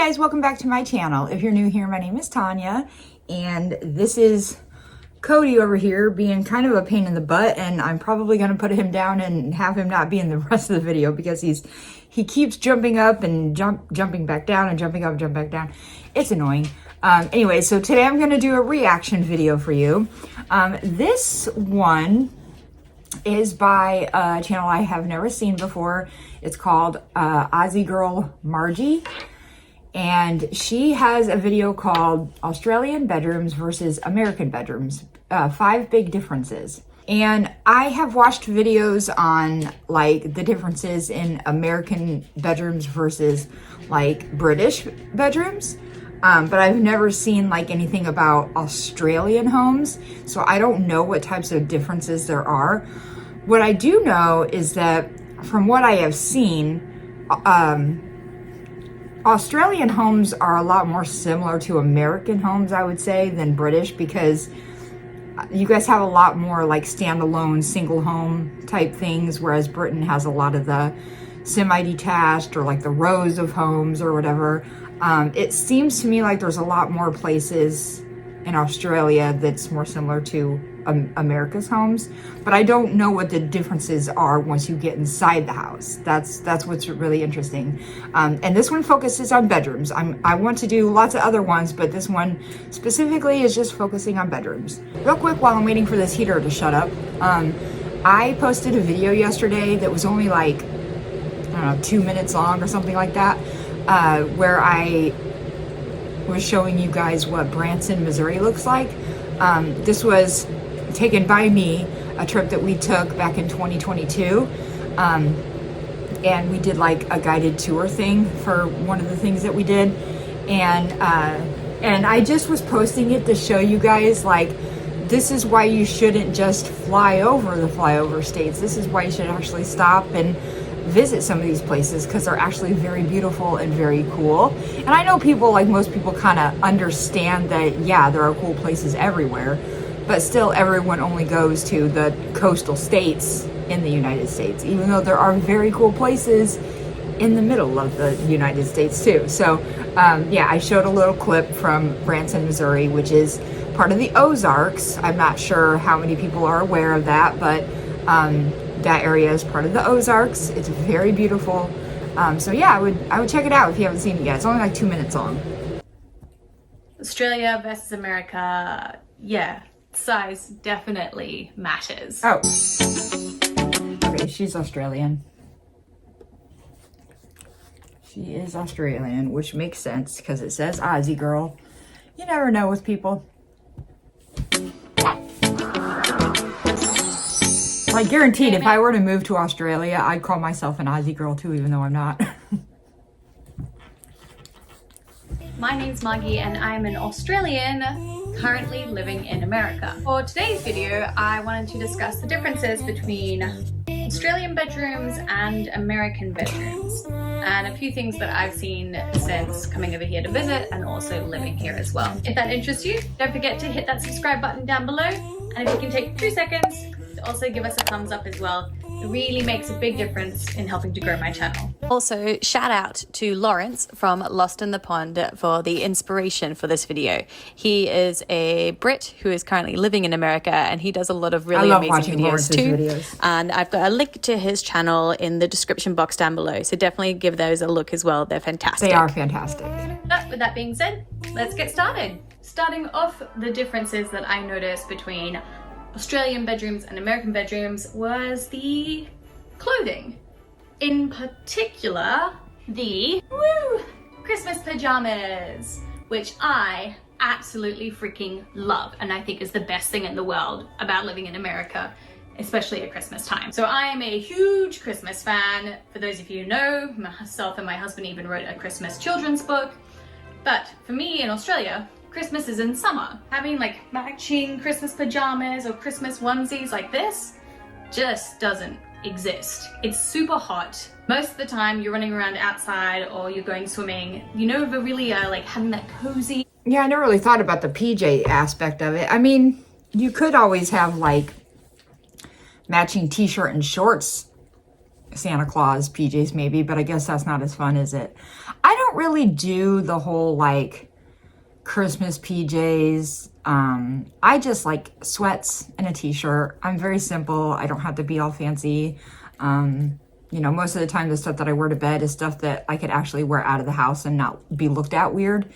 guys, welcome back to my channel. If you're new here, my name is Tanya, and this is Cody over here being kind of a pain in the butt, and I'm probably going to put him down and have him not be in the rest of the video because he keeps jumping up and jumping back down and jumping up and jumping back down. It's annoying. Anyway, so today I'm going to do a reaction video for you. This one is by a channel I have never seen before. It's called Aussie Girl Margie. And she has a video called Australian Bedrooms versus American Bedrooms, 5 Big Differences. And I have watched videos on like the differences in American bedrooms versus like British bedrooms. But I've never seen like anything about Australian homes. So I don't know what types of differences there are. What I do know is that from what I have seen, Australian homes are a lot more similar to American homes, I would say, than British, because you guys have a lot more like standalone single home type things, whereas Britain has a lot of the semi-detached or like the rows of homes or whatever. It seems to me like there's a lot more places in Australia that's more similar to America's homes, but I don't know what the differences are once you get inside the house. That's what's really interesting. And this one focuses on bedrooms. I want to do lots of other ones, but this one specifically is just focusing on bedrooms. Real quick, while I'm waiting for this heater to shut up, I posted a video yesterday that was only like, I don't know, 2 minutes long or something like that, where I was showing you guys what Branson, Missouri looks like. This was taken by me, a trip that we took back in 2022. And we did like a guided tour thing for one of the things that we did. And I just was posting it to show you guys, like, this is why you shouldn't just fly over the flyover states. This is why you should actually stop and visit some of these places, because they're actually very beautiful and very cool. And I know people, like most people, kind of understand that, yeah, there are cool places everywhere, but still everyone only goes to the coastal states in the United States, even though there are very cool places in the middle of the United States too. So yeah, I showed a little clip from Branson, Missouri, which is part of the Ozarks. I'm not sure how many people are aware of that, but that area is part of the Ozarks. It's very beautiful. So yeah, I would check it out if you haven't seen it yet. It's only like 2 minutes long. Australia versus America, yeah, size definitely matters. Oh, okay, she's Australian. She is Australian, which makes sense because it says Aussie Girl. You never know with people. Like, guaranteed, if I were to move to Australia, I'd call myself an Aussie girl too, even though I'm not. My name's Margie and I'm an Australian currently living in America. For today's video, I wanted to discuss the differences between Australian bedrooms and American bedrooms, and a few things that I've seen since coming over here to visit and also living here as well. If that interests you, don't forget to hit that subscribe button down below, and if you can take 2 seconds, also give us a thumbs up as well. It really makes a big difference in helping to grow my channel. Also, shout out to Lawrence from Lost in the Pond for the inspiration for this video. He is a Brit who is currently living in America, and he does a lot of really amazing videos too. Videos. And I've got a link to his channel in the description box down below, so definitely give those a look as well. They're fantastic. They are fantastic. But with that being said, let's get started. Starting off, the differences that I noticed between Australian bedrooms and American bedrooms was the clothing. In particular, the Christmas pajamas, which I absolutely freaking love, and I think is the best thing in the world about living in America, especially at Christmas time. So I am a huge Christmas fan. For those of you who know, myself and my husband even wrote a Christmas children's book. But for me in Australia, Christmas is in summer. Having like matching Christmas pajamas or Christmas onesies like this just doesn't exist. It's super hot. Most of the time you're running around outside or you're going swimming. You know, but really like having that cozy. Yeah, I never really thought about the PJ aspect of it. I mean, you could always have like matching t-shirt and shorts Santa Claus PJs maybe, but I guess that's not as fun, is it? I don't really do the whole like Christmas PJs. I just like sweats and a t-shirt. I'm very simple. I don't have to be all fancy. You know, most of the time the stuff that I wear to bed is stuff that I could actually wear out of the house and not be looked at weird.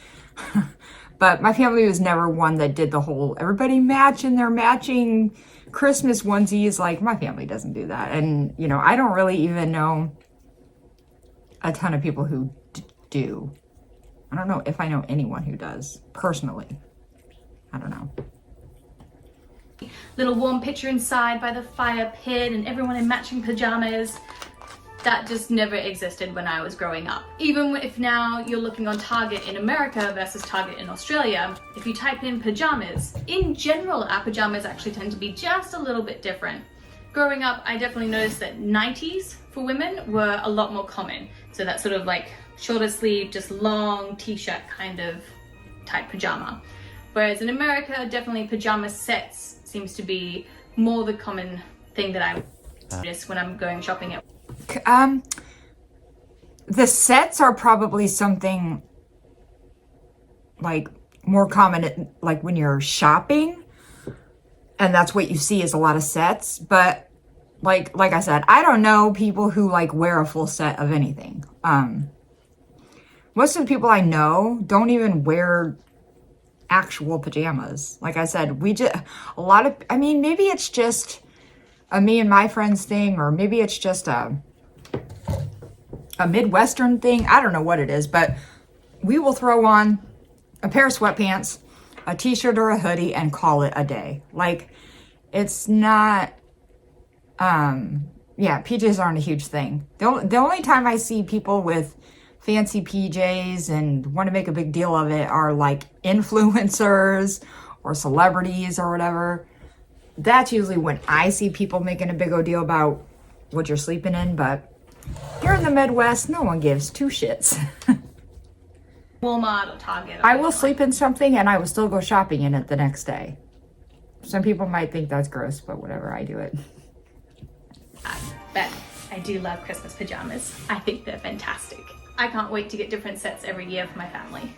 But my family was never one that did the whole everybody match in their matching Christmas onesies. Like, my family doesn't do that. And, you know, I don't really even know a ton of people who do. I don't know if I know anyone who does, personally. I don't know. Little warm picture inside by the fire pit and everyone in matching pajamas. That just never existed when I was growing up. Even if now you're looking on Target in America versus Target in Australia, if you type in pajamas, in general our pajamas actually tend to be just a little bit different. Growing up, I definitely noticed that 90s for women were a lot more common. So that sort of like shorter sleeve, just long t-shirt kind of type pajama. Whereas in America, definitely pajama sets seems to be more the common thing that I notice when I'm going shopping at. The sets are probably something like more common, like when you're shopping, and that's what you see is a lot of sets. But like I said, I don't know people who like wear a full set of anything. Most of the people I know don't even wear actual pajamas. Like I said, I mean, maybe it's just a me and my friends thing, or maybe it's just a Midwestern thing. I don't know what it is, but we will throw on a pair of sweatpants, a t-shirt or a hoodie, and call it a day. Like, it's not, yeah, PJs aren't a huge thing. The only time I see people with fancy PJs and want to make a big deal of it are like influencers or celebrities or whatever. That's usually when I see people making a big old deal about what you're sleeping in, but here in the Midwest, no one gives two shits. Walmart or Target. I will sleep in something and I will still go shopping in it the next day. Some people might think that's gross, but whatever, I do it. But I do love Christmas pajamas. I think they're fantastic. I can't wait to get different sets every year for my family.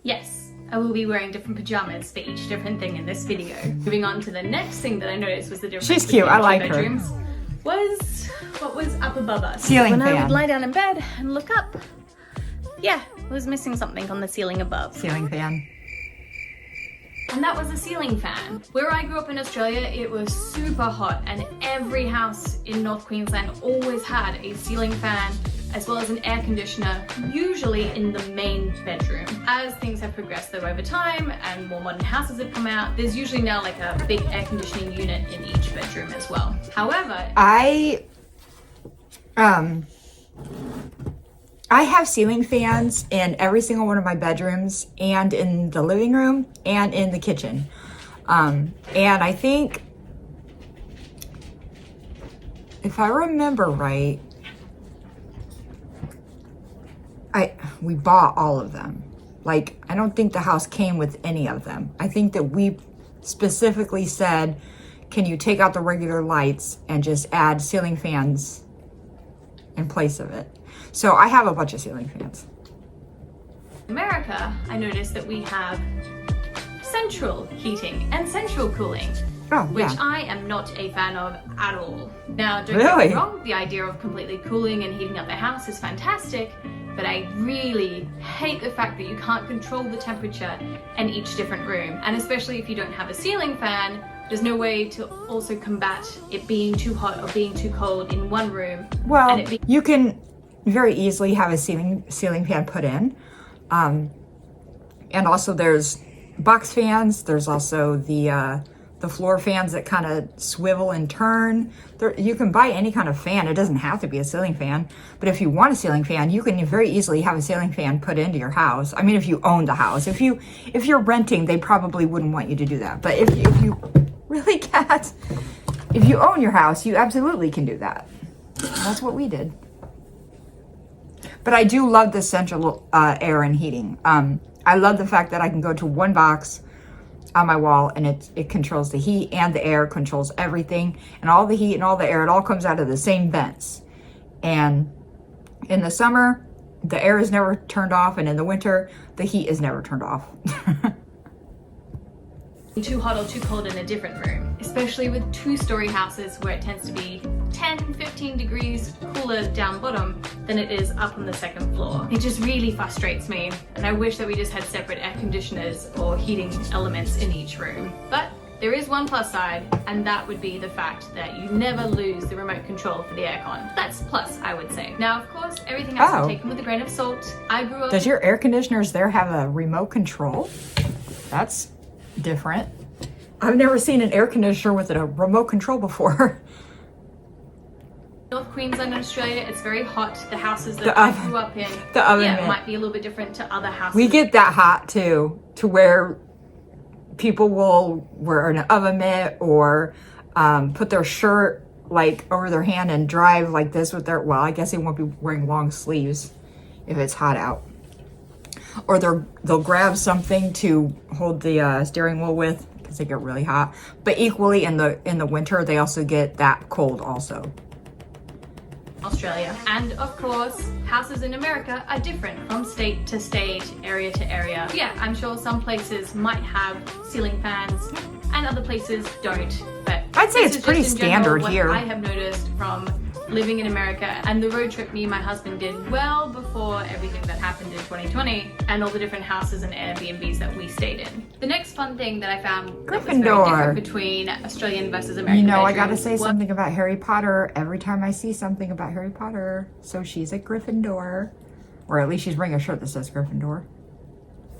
Yes, I will be wearing different pajamas for each different thing in this video. Moving on to the next thing that I noticed was the difference. She's cute, I like bedrooms her. Was what was up above us. Ceiling when fan. I would lie down in bed and look up, yeah, I was missing something on the ceiling above. Ceiling fan. And that was a ceiling fan. Where I grew up in Australia, it was super hot, and every house in North Queensland always had a ceiling fan as well as an air conditioner, usually in the main bedroom. As things have progressed though over time and more modern houses have come out, there's usually now like a big air conditioning unit in each bedroom as well. However, I have ceiling fans in every single one of my bedrooms and in the living room and in the kitchen. And I think, if I remember right, we bought all of them. Like, I don't think the house came with any of them. I think that we specifically said, can you take out the regular lights and just add ceiling fans in place of it? So I have a bunch of ceiling fans. in America, I noticed that we have central heating and central cooling. Oh, which yeah. I am not a fan of at all. Now, don't get Really? me wrong, the idea of completely cooling and heating up the house is fantastic, but I really hate the fact that you can't control the temperature in each different room. And especially if you don't have a ceiling fan, there's no way to also combat it being too hot or being too cold in one room. Well, you can very easily have a ceiling fan put in. And also there's box fans. There's also the floor fans that kind of swivel and turn. You can buy any kind of fan. It doesn't have to be a ceiling fan. But if you want a ceiling fan, you can very easily have a ceiling fan put into your house. I mean, if you own the house. If you're renting, they probably wouldn't want you to do that. But if you really can't, if you own your house, you absolutely can do that. That's what we did. But I do love the central air and heating. I love the fact that I can go to one box on my wall and it controls the heat and the air, controls everything, and all the heat and all the air, it all comes out of the same vents. And in the summer, the air is never turned off, and in the winter, the heat is never turned off. Too hot or too cold in a different room, especially with two-story houses where it tends to be 10-15 degrees cooler down bottom than it is up on the second floor. It just really frustrates me, and I wish that we just had separate air conditioners or heating elements in each room. But there is one plus side, and that would be the fact that you never lose the remote control for the aircon. That's plus, I would say. Now, of course, everything has to be taken with a grain of salt. I grew up— Does your air conditioners there have a remote control? That's different. I've never seen an air conditioner with a remote control before. North Queensland in Australia, it's very hot. The houses that I grew up in, might be a little bit different to other houses. We get that hot too, to where people will wear an oven mitt or put their shirt like over their hand and drive like this with their, well, I guess they won't be wearing long sleeves if it's hot out. Or they'll grab something to hold the steering wheel with because they get really hot. But equally in the winter, they also get that cold also. Australia. And of course, houses in America are different from state to state, area to area. Yeah, I'm sure some places might have ceiling fans and other places don't. But I'd say it's pretty standard here. I have noticed from living in America and the road trip me and my husband did well before everything that happened in 2020 and all the different houses and Airbnbs that we stayed in. The next fun thing that I found that was very different between Australian versus American bedrooms. I gotta say something about Harry Potter every time I see something about Harry Potter. So she's a Gryffindor, or at least she's wearing a shirt that says Gryffindor.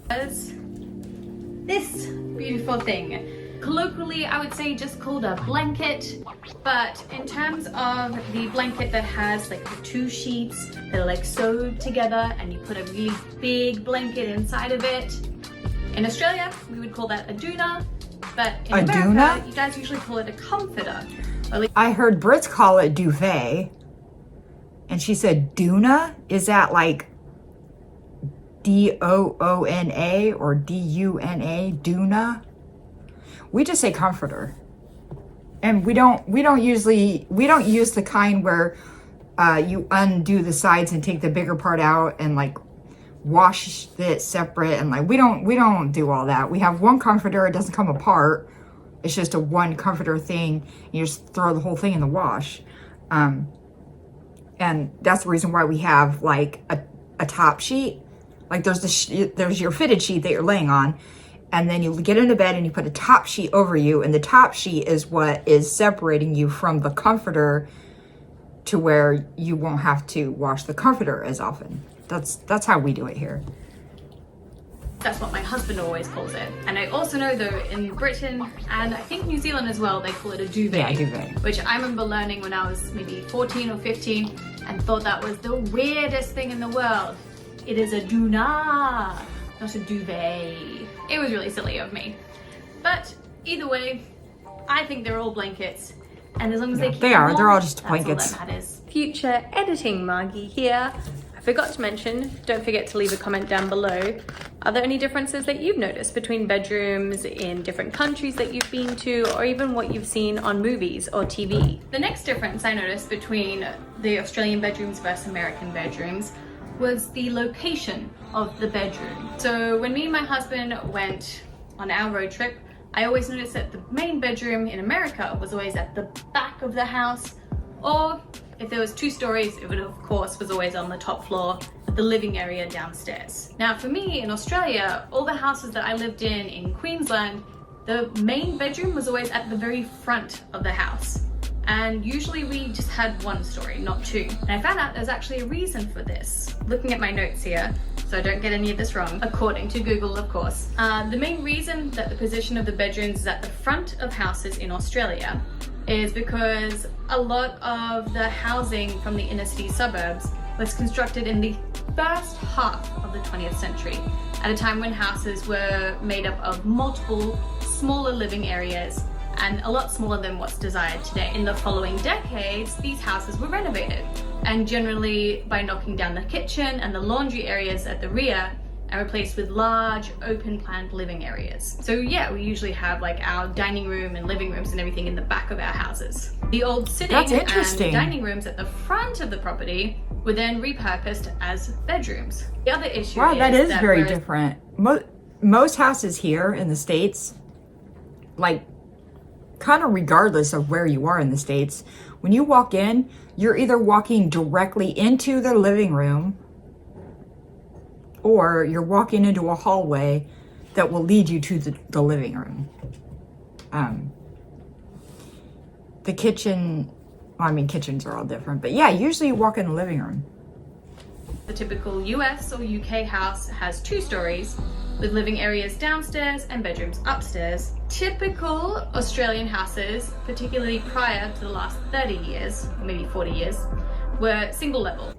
This beautiful thing. Colloquially, I would say just called a blanket, but in terms of the blanket that has like the two sheets that are like sewed together and you put a really big blanket inside of it. In Australia, we would call that a doona, but in America, you guys usually call it a comforter. I heard Brits call it duvet, and she said doona? Is that like D-O-O-N-A or D-U-N-A, doona? We just say comforter, and we don't use the kind where you undo the sides and take the bigger part out and like wash it separate, and like we don't do all that. We have one comforter. It doesn't come apart. It's just a one comforter thing. You just throw the whole thing in the wash, and that's the reason why we have like a top sheet. Like there's your fitted sheet that you're laying on. And then you get into bed and you put a top sheet over you, and the top sheet is what is separating you from the comforter to where you won't have to wash the comforter as often. That's how we do it here. That's what my husband always calls it. And I also know though in Britain and I think New Zealand as well, they call it a duvet. Yeah, duvet. Which I remember learning when I was maybe 14 or 15 and thought that was the weirdest thing in the world. It is a doona, not a duvet. It was really silly of me. But either way, I think they're all blankets. And as long as they keep them warm, they're all just blankets. That's all that matters. Future editing Margie here. I forgot to mention, don't forget to leave a comment down below. Are there any differences that you've noticed between bedrooms in different countries that you've been to, or even what you've seen on movies or TV? The next difference I noticed between the Australian bedrooms versus American bedrooms was the location of the bedroom. So when me and my husband went on our road trip, I always noticed that the main bedroom in America was always at the back of the house, or if there was 2 stories, it would of course was always on the top floor, the living area downstairs. Now for me in Australia, all the houses that I lived in Queensland, the main bedroom was always at the very front of the house. And usually we just had 1 story, not 2. And I found out there's actually a reason for this. Looking at my notes here, so I don't get any of this wrong, according to Google of course. The main reason that the position of the bedrooms is at the front of houses in Australia is because a lot of the housing from the inner city suburbs was constructed in the first half of the 20th century, at a time when houses were made up of multiple smaller living areas and a lot smaller than what's desired today. In the following decades, these houses were renovated, and generally by knocking down the kitchen and the laundry areas at the rear and replaced with large open planned living areas. So yeah, we usually have like our dining room and living rooms and everything in the back of our houses. The old sitting and dining rooms at the front of the property were then repurposed as bedrooms. The other issue wow, is that is very whereas different. Most houses here in the States, like, kind of regardless of where you are in the States, when you walk in, you're either walking directly into the living room or you're walking into a hallway that will lead you to the living room. The kitchen, well, I mean, kitchens are all different, but yeah, usually you walk in the living room. the typical US or UK house has 2 stories with living areas downstairs and bedrooms upstairs. Typical Australian houses, particularly prior to the last 30 years, or maybe 40 years, were single level.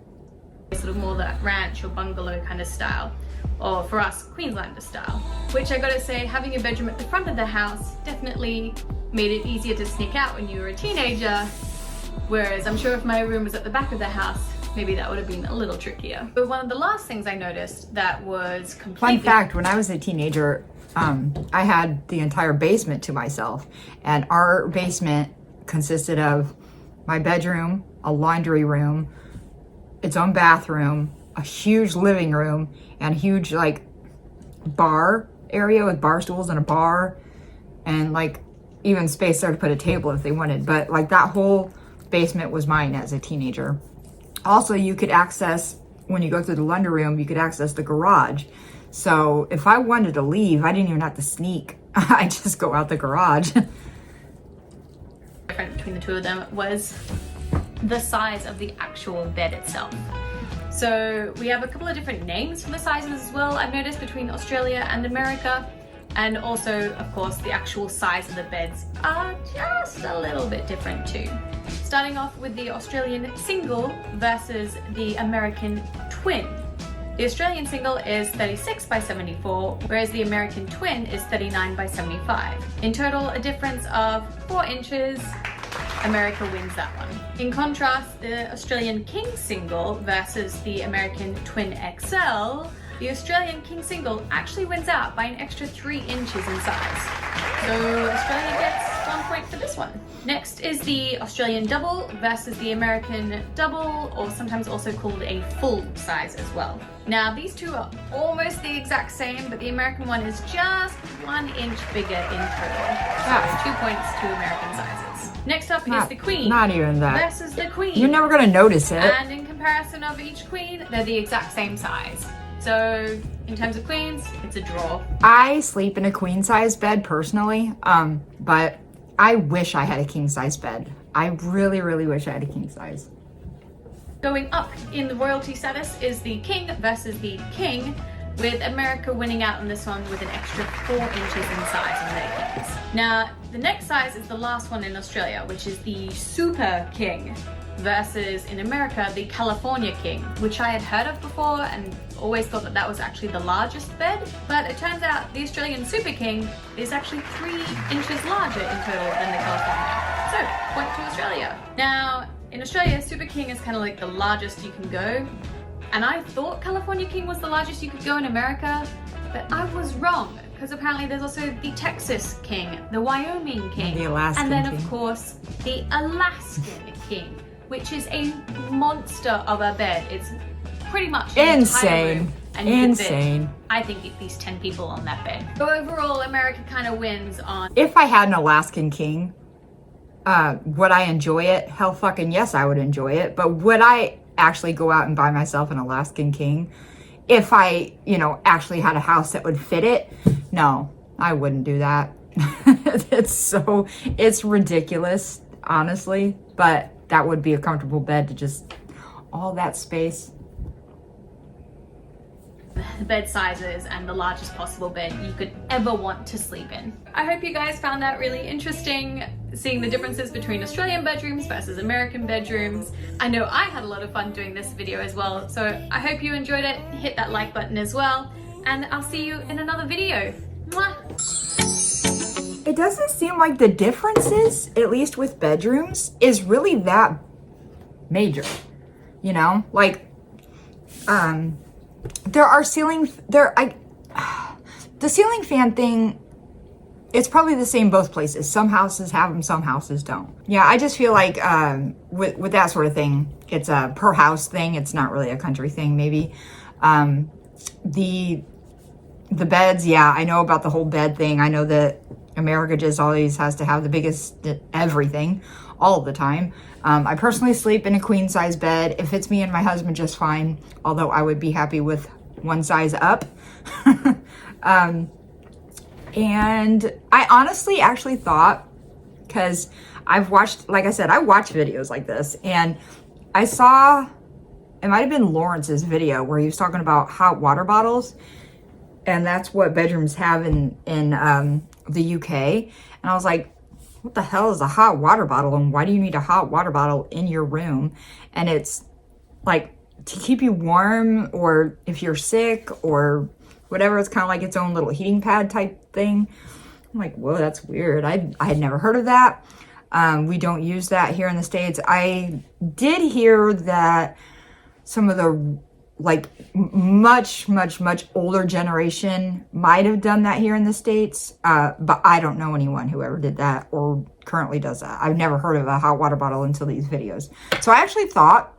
Sort of more that ranch or bungalow kind of style, or for us, Queenslander style. Which I gotta say, having a bedroom at the front of the house definitely made it easier to sneak out when you were a teenager, whereas I'm sure if my room was at the back of the house, maybe that would have been a little trickier. But one of the last things I noticed that was completely... Fun fact, when I was a teenager, I had the entire basement to myself, and our basement consisted of my bedroom, a laundry room, its own bathroom, a huge living room, and a huge like bar area with bar stools and a bar, and like even space there to put a table if they wanted. But like that whole basement was mine as a teenager. Also, you could access, when you go through the laundry room, you could access the garage. So if I wanted to leave, I didn't even have to sneak. I just go out the garage. Different between the two of them was the size of the actual bed itself. So we have a couple of different names for the sizes as well, I've noticed, between Australia and America. And also, of course, the actual size of the beds are just a little bit different too. Starting off with the Australian single versus the American twin. The Australian single is 36 by 74, whereas the American twin is 39 by 75. In total, a difference of 4 inches. America wins that one. In contrast, the Australian King single versus the American Twin XL, the Australian King single actually wins out by an extra 3 inches in size. So Australia gets 1 point for this one. Next is the Australian double versus the American double, or sometimes also called a full size as well. Now these two are almost the exact same, but the American one is just 1 inch bigger in total. So 2 points to American sizes. Next up is the Queen. Not even that. Versus the Queen. You're never gonna notice it. And in comparison of each queen, they're the exact same size. So in terms of queens, it's a draw. I sleep in a queen size bed personally, but I wish I had a king size bed. I really, really wish I had a king size. Going up in the royalty status is the king versus the king, with America winning out on this one with an extra 4 inches in size on their kings. Now, the next size is the last one in Australia, which is the super king, versus in America, the California king, which I had heard of before and always thought that that was actually the largest bed, but it turns out the Australian super king is actually 3 inches larger in total than the California. So, point to Australia. Now, in Australia, super king is kind of like the largest you can go, and I thought California king was the largest you could go in America, but I was wrong, because apparently there's also the Texas king, the Wyoming king, The Alaskan and then king. of course the Alaskan king, which is a monster of a bed. It's pretty much an entire room, and you can fit, Insane. I think, at least 10 people on that bed. So overall, America kind of wins on... If I had an Alaskan king, would I enjoy it? Hell fucking yes, I would enjoy it. But would I actually go out and buy myself an Alaskan king if I, actually had a house that would fit it? No, I wouldn't do that. It's ridiculous, honestly, but that would be a comfortable bed to just, all that space. The bed sizes and the largest possible bed you could ever want to sleep in. I hope you guys found that really interesting, seeing the differences between Australian bedrooms versus American bedrooms. I know I had a lot of fun doing this video as well, so I hope you enjoyed it. Hit that like button as well, and I'll see you in another video. Mwah! It doesn't seem like the differences, at least with bedrooms, is really that major. Like, there are the ceiling fan thing it's probably the same both places. Some houses have them, some houses don't. Yeah, I just feel like with that sort of thing, it's a per house thing. It's not really a country thing, maybe. The beds, yeah, I know about the whole bed thing. I know that America just always has to have the biggest everything all the time. I personally sleep in a queen size bed. It fits me and my husband just fine, although I would be happy with one size up. And I honestly actually thought, because I've watched, like I said, I watch videos like this, and I saw, it might have been Lawrence's video where he was talking about hot water bottles, and that's what bedrooms have in the UK. And I was like, what the hell is a hot water bottle, and why do you need a hot water bottle in your room? And it's like to keep you warm, or if you're sick or whatever. It's kind of like its own little heating pad type thing. I'm like, whoa, that's weird. I had never heard of that. We don't use that here in the States. I did hear that some of the like much older generation might have done that here in the States, but I don't know anyone who ever did that or currently does that. I've never heard of a hot water bottle until these videos. So I actually thought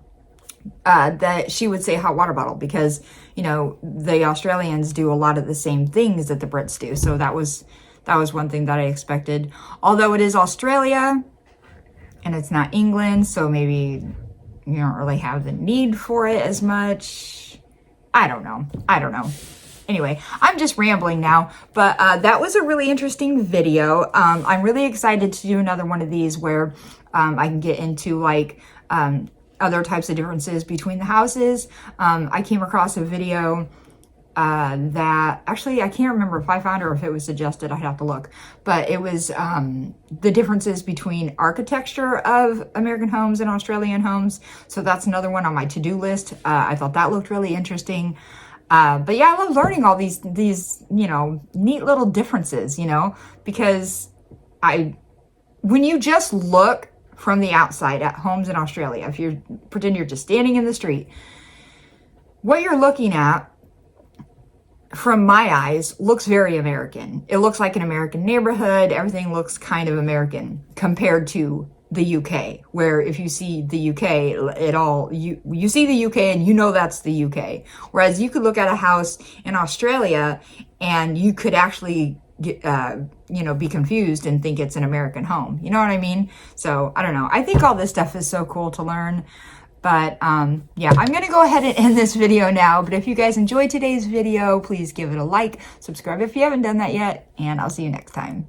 that she would say hot water bottle because, you know, the Australians do a lot of the same things that the Brits do. So that was one thing that I expected. Although it is Australia and it's not England, so maybe you don't really have the need for it as much. I don't know. Anyway, I'm just rambling now, but that was a really interesting video. I'm really excited to do another one of these where I can get into like other types of differences between the houses. I came across a video that actually I can't remember if I found it or if it was suggested. I'd have to look, but it was the differences between architecture of American homes and Australian homes. So that's another one on my to-do list. I thought that looked really interesting. But yeah, I love learning all these you know, neat little differences, you know, because when you just look from the outside at homes in Australia, if you pretend you're just standing in the street, what you're looking at from my eyes looks very American. It looks like an American neighborhood. Everything looks kind of American compared to the UK, where if you see the UK, you see the UK and you know that's the UK. Whereas you could look at a house in Australia and you could actually you know, be confused and think it's an American home. You know what I mean? So I don't know. I think all this stuff is so cool to learn. But yeah, I'm going to go ahead and end this video now. But if you guys enjoyed today's video, please give it a like, subscribe if you haven't done that yet, and I'll see you next time.